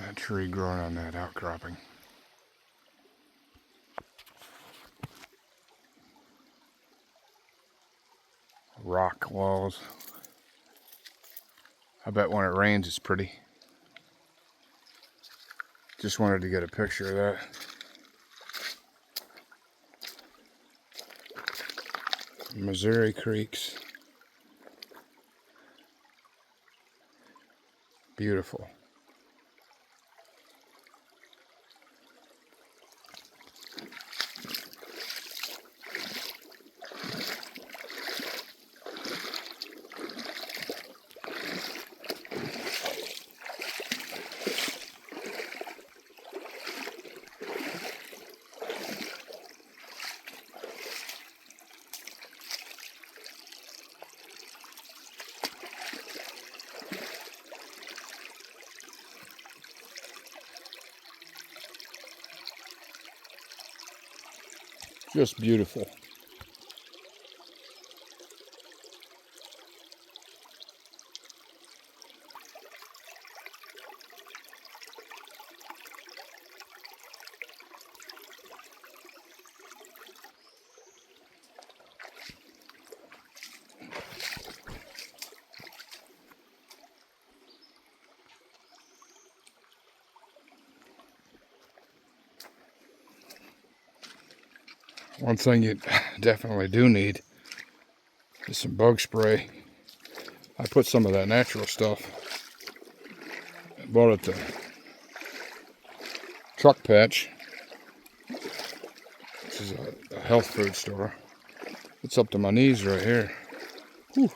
that tree growing on that outcropping. Rock walls. I bet when it rains it's pretty. Just wanted to get a picture of that. Missouri creeks. Beautiful. Just beautiful. One thing you definitely do need is some bug spray. I put some of that natural stuff. I bought it at the Truck Patch. This is a health food store. It's up to my knees right here. Whew.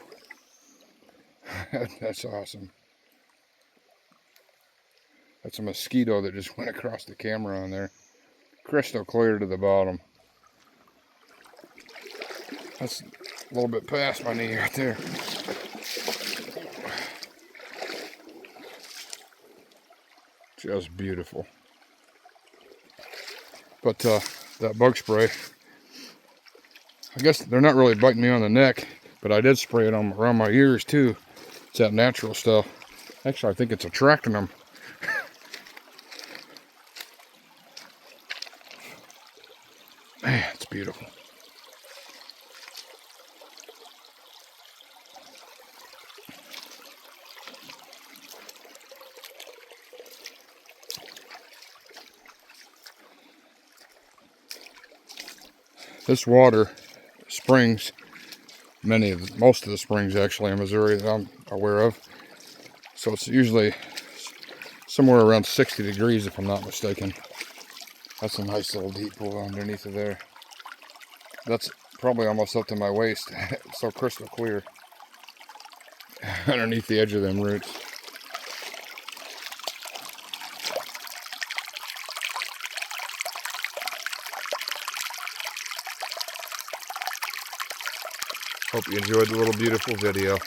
That's awesome. That's a mosquito that just went across the camera on there. Crystal clear to the bottom. That's a little bit past my knee right there. Just beautiful. But that bug spray, I guess they're not really biting me on the neck, but I did spray it on around my ears too. It's that natural stuff. Actually, I think it's attracting them. Man, it's beautiful. This water springs, most of the springs actually in Missouri that I'm aware of. So it's usually somewhere around 60 degrees if I'm not mistaken. That's a nice little deep pool underneath of there. That's probably almost up to my waist. It's so crystal clear underneath the edge of them roots. Hope you enjoyed the little beautiful video.